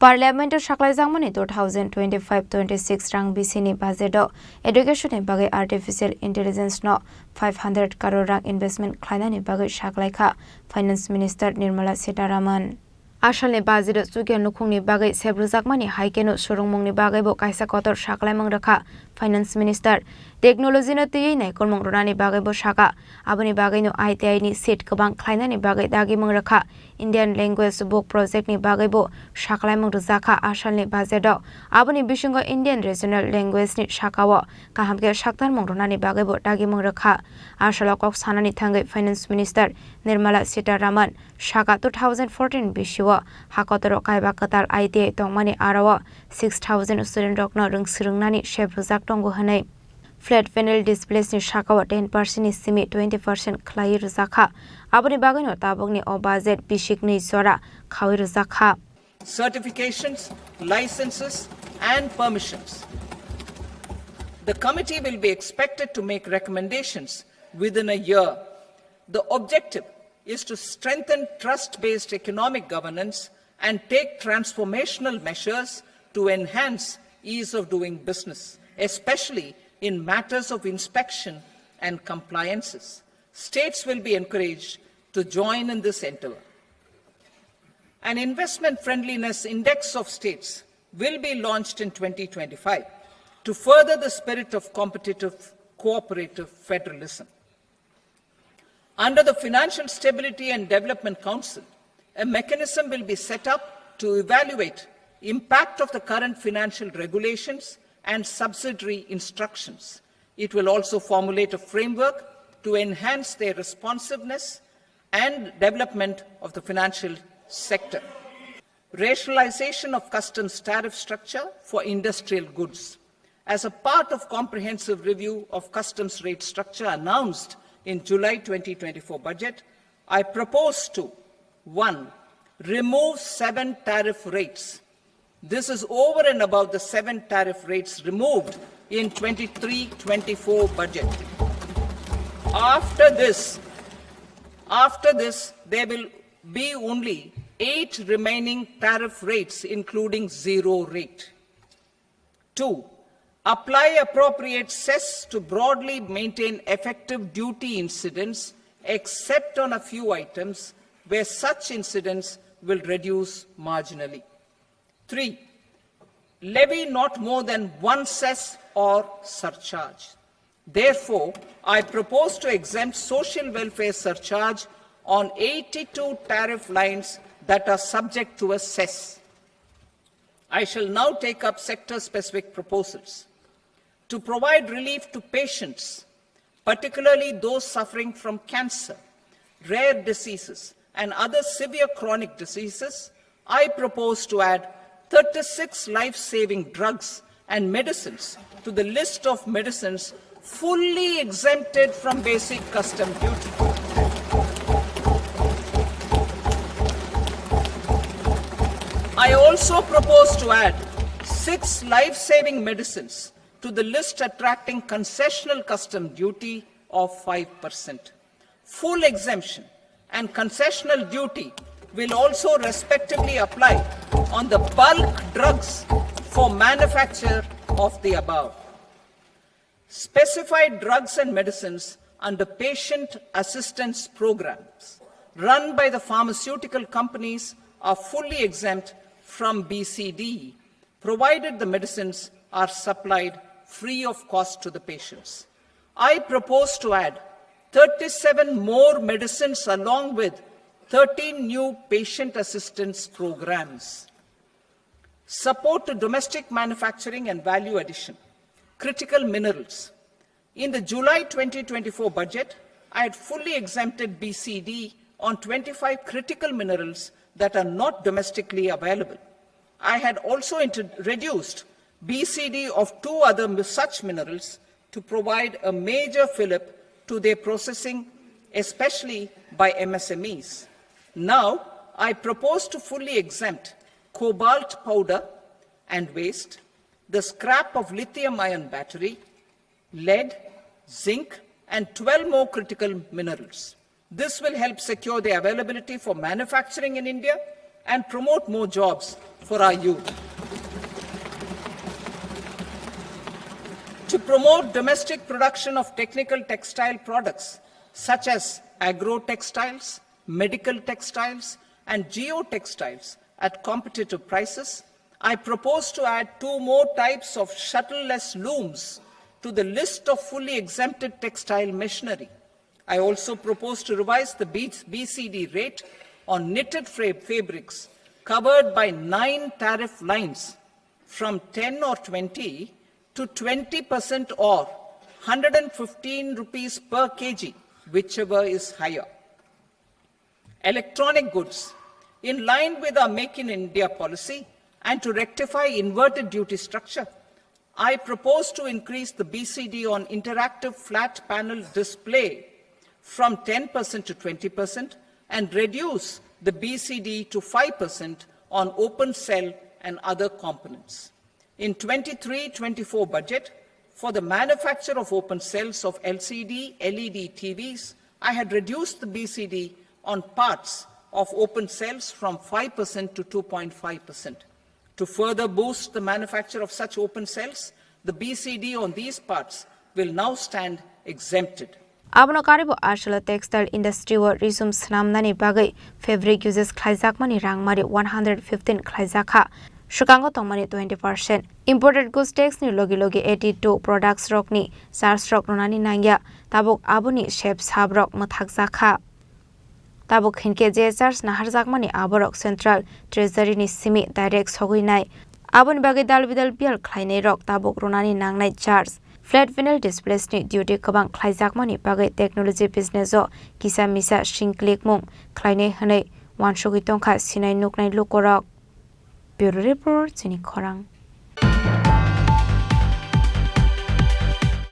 Parliament Shaklaizangmani 2025-26 rang BC budget education ni bagai artificial intelligence no 500 crore rang investment khlaina ni bagai shaklaikha Finance Minister Nirmala Sitharaman. Asal ni budget sugian nukhung ni bagai sebrujakmani haikeno surungmung ni bagai bo kaisa kotor shaklaimang rakha Finance Minister Technology no tiyei nai kolmong rona ni bagai bo shaka aboni bagai no ITI ni seat kabang khlaina ni bagai dagi mang rakha Indian Language Book Project ni bagai bo shaklaimang rujaka asal ni budget aboni bisingo Indian Regional Language ni shakawo kahamke shaktar mong rona ni bagai bo dagi mang rakha asal kok sanani thangai Finance Minister Nirmala Sitharaman shaka 2014 bishiwo hakotoro kaiba katar ITI tongmani arawo 6000 student rokno rungsrungnani shebrujak tongo hanai flat panel displays ni shakawa 10% ni simi 20% khlai rujaka aboni bagai no tabok ni o budget bishik ni sora khawi rujaka certifications, licenses and permissions. The committee will be expected to make recommendations within a year. The objective is to strengthen trust-based economic governance and take transformational measures to enhance ease of doing business, especially in matters of inspection and compliances. States will be encouraged to join in this endeavor. An investment friendliness index of states will be launched in 2025 to further the spirit of competitive cooperative federalism. Under the Financial Stability and Development Council, a mechanism will be set up to evaluate impact of the current financial regulations and subsidiary instructions. It will also formulate a framework to enhance their responsiveness and development of the financial sector. Rationalization of customs tariff structure for industrial goods. As a part of comprehensive review of customs rate structure announced in July 2024 budget, I propose to 1. Remove 7 tariff rates. This is over and above the 7 tariff rates removed in 23-24 budget. After this, there will be only 8 remaining tariff rates, including 0 rate. 2. Apply appropriate cess to broadly maintain effective duty incidence, except on a few items where such incidence will reduce marginally. 3. Levy not more than 1 cess or surcharge. Therefore, I propose to exempt social welfare surcharge on 82 tariff lines that are subject to a cess. I shall now take up sector-specific proposals. To provide relief to patients, particularly those suffering from cancer, rare diseases, and other severe chronic diseases, I propose to add 36 life-saving drugs and medicines to the list of medicines fully exempted from basic custom duty. I also propose to add 6 life-saving medicines to the list attracting concessional custom duty of 5%. Full exemption and concessional duty will also respectively apply on the bulk drugs for manufacture of the above. Specified drugs and medicines under patient assistance programs run by the pharmaceutical companies are fully exempt from BCD, provided the medicines are supplied free of cost to the patients. I propose to add 37 more medicines along with 13 new patient assistance programs. Support to domestic manufacturing and value addition. Critical minerals. In the July 2024 budget, I had fully exempted BCD on 25 critical minerals that are not domestically available. I had also reduced BCD of 2 other such minerals to provide a major fillip to their processing, especially by MSMEs. Now, I propose to fully exempt cobalt powder and waste, the scrap of lithium-ion battery, lead, zinc, and 12 more critical minerals. This will help secure their availability for manufacturing in India and promote more jobs for our youth. To promote domestic production of technical textile products such as agro-textiles, medical textiles, and geotextiles at competitive prices, I propose to add 2 more types of shuttle-less looms to the list of fully exempted textile machinery. I also propose to revise the BCD rate on knitted fabrics covered by 9 tariff lines from 10 or 20 to 20% or 115 rupees per kg, whichever is higher. Electronic goods, in line with our Make in India policy and to rectify inverted duty structure, I propose to increase the BCD on interactive flat panel display from 10% to 20% and reduce the BCD to 5% on open cell and other components. In 23-24 budget, for the manufacture of open cells of LCD, LED TVs, I had reduced the BCD on parts of open cells from 5% to 2.5%. To further boost the manufacture of such open cells, the BCD on these parts will now stand exempted. Abono karibo ashla textile industry wa resume snamnani bagai fabric uses khlaijakmani rangmari 115 khlaijaka shukango tongmani 20%. Imported goods tax ni logi 82 products rock ni SARS rock nonani nangya tabuk abuni shape sabrok mathakjaka tabuk hinke JSRs naharjakmani aborok central treasury ni simi direct soguinai abon bagai dalbidal bial khlainai rok tabuk ronani nangnai charge flat vinyl displays ni duty kabang khlaijakmani bagai technology business o kisa misa shingklik mung khlainai hanai wansogui tongkha sinai nuknai lukorok bureau report chini khorang